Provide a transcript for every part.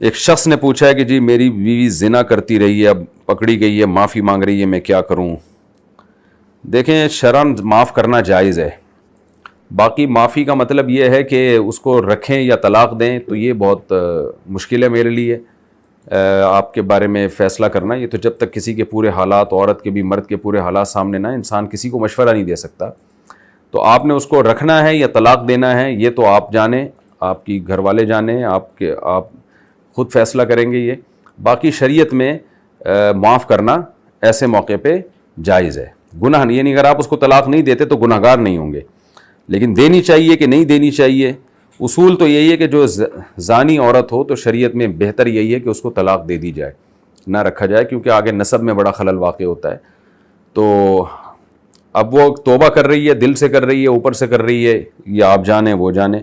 ایک شخص نے پوچھا ہے کہ جی میری بیوی زنا کرتی رہی ہے، اب پکڑی گئی ہے، معافی مانگ رہی ہے، میں کیا کروں؟ دیکھیں، شرعاً معاف کرنا جائز ہے، باقی معافی کا مطلب یہ ہے کہ اس کو رکھیں یا طلاق دیں تو یہ بہت مشکل ہے میرے لیے آپ کے بارے میں فیصلہ کرنا۔ یہ تو جب تک کسی کے پورے حالات، عورت کے بھی مرد کے پورے حالات سامنے نہ، انسان کسی کو مشورہ نہیں دے سکتا۔ تو آپ نے اس کو رکھنا ہے یا طلاق دینا ہے، یہ تو آپ جانیں، آپ کی گھر والے جانیں، آپ خود فیصلہ کریں گے۔ یہ باقی شریعت میں معاف کرنا ایسے موقع پہ جائز ہے، گناہ نہیں، یعنی اگر آپ اس کو طلاق نہیں دیتے تو گناہ گار نہیں ہوں گے، لیکن دینی چاہیے کہ نہیں دینی چاہیے، اصول تو یہی ہے کہ جو زانی عورت ہو تو شریعت میں بہتر یہی ہے کہ اس کو طلاق دے دی جائے، نہ رکھا جائے، کیونکہ آگے نسب میں بڑا خلل واقع ہوتا ہے۔ تو اب وہ توبہ کر رہی ہے، دل سے کر رہی ہے، اوپر سے کر رہی ہے، یا آپ جانیں وہ جانیں،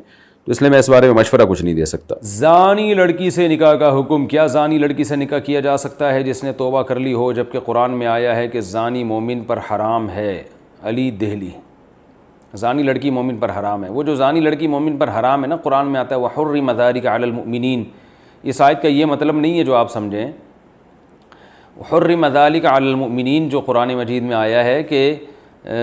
تو اس لیے میں اس بارے میں مشورہ کچھ نہیں دے سکتا۔ زانی لڑکی سے نکاح کا حکم، کیا زانی لڑکی سے نکاح کیا جا سکتا ہے جس نے توبہ کر لی ہو، جبکہ قرآن میں آیا ہے کہ زانی مومن پر حرام ہے؟ علی دہلی۔ زانی لڑکی مومن پر حرام ہے، وہ جو زانی لڑکی مومن پر حرام ہے نا، قرآن میں آتا ہے وَحُرِّمَ ذَلِكَ عَلَى الْمُؤْمِنِينَ۔ اس آیت کا یہ مطلب نہیں ہے جو آپ سمجھیں، وَحُرِّمَ ذَلِكَ عَلَى الْمُؤْمِنِينَ جو قرآن مجید میں آیا ہے کہ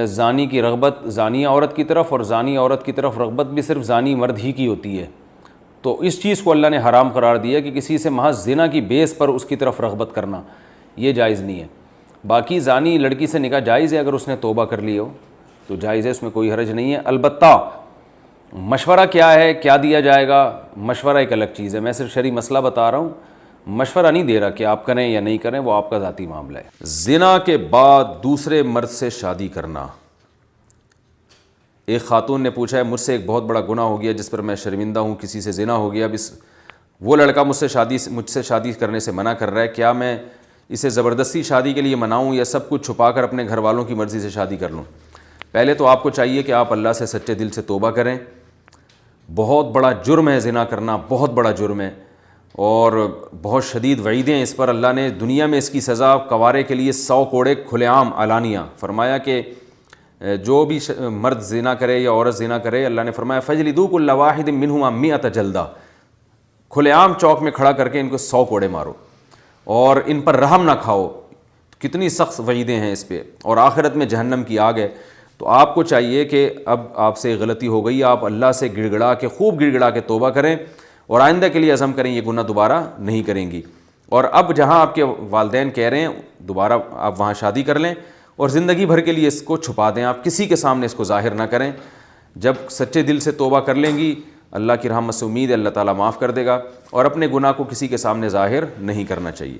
زانی کی رغبت زانی عورت کی طرف، اور زانی عورت کی طرف رغبت بھی صرف زانی مرد ہی کی ہوتی ہے، تو اس چیز کو اللہ نے حرام قرار دیا کہ کسی سے محض زنا کی بیس پر اس کی طرف رغبت کرنا، یہ جائز نہیں ہے۔ باقی زانی لڑکی سے نکاح جائز ہے، اگر اس نے توبہ کر لی ہو تو جائز ہے، اس میں کوئی حرج نہیں ہے۔ البتہ مشورہ کیا ہے، کیا دیا جائے گا، مشورہ ایک الگ چیز ہے، میں صرف شرعی مسئلہ بتا رہا ہوں، مشورہ نہیں دے رہا کہ آپ کریں یا نہیں کریں، وہ آپ کا ذاتی معاملہ ہے۔ زنا کے بعد دوسرے مرد سے شادی کرنا۔ ایک خاتون نے پوچھا ہے، مجھ سے ایک بہت بڑا گناہ ہو گیا جس پر میں شرمندہ ہوں، کسی سے زنا ہو گیا، اب وہ لڑکا مجھ سے شادی کرنے سے منع کر رہا ہے، کیا میں اسے زبردستی شادی کے لیے مناؤں یا سب کچھ چھپا کر اپنے گھر والوں کی مرضی سے شادی کر لوں؟ پہلے تو آپ کو چاہیے کہ آپ اللہ سے سچے دل سے توبہ کریں، بہت بڑا جرم ہے زنا کرنا، بہت بڑا جرم ہے، اور بہت شدید وعیدیں ہیں اس پر۔ اللہ نے دنیا میں اس کی سزا کوارے کے لیے 100 کوڑے کھلے عام علانیہ فرمایا کہ جو بھی مرد زنا کرے یا عورت زنا کرے، اللہ نے فرمایا فَجْلِدُوا كُلَّ وَاحِدٍ مِّنْهُمَا 100 جلدہ، کھلے عام چوک میں کھڑا کر کے ان کو 100 کوڑے مارو، اور ان پر رحم نہ کھاؤ۔ کتنی سخت وعیدیں ہیں اس پہ، اور آخرت میں جہنم کی آگ ہے۔ تو آپ کو چاہیے کہ اب آپ سے غلطی ہو گئی، آپ اللہ سے گڑ گڑا کے، خوب گڑ گڑا کے توبہ کریں، اور آئندہ کے لیے عزم کریں یہ گناہ دوبارہ نہیں کریں گی۔ اور اب جہاں آپ کے والدین کہہ رہے ہیں دوبارہ آپ وہاں شادی کر لیں، اور زندگی بھر کے لیے اس کو چھپا دیں، آپ کسی کے سامنے اس کو ظاہر نہ کریں۔ جب سچے دل سے توبہ کر لیں گی، اللہ کی رحمت سے امید ہے اللہ تعالیٰ معاف کر دے گا، اور اپنے گناہ کو کسی کے سامنے ظاہر نہیں کرنا چاہیے۔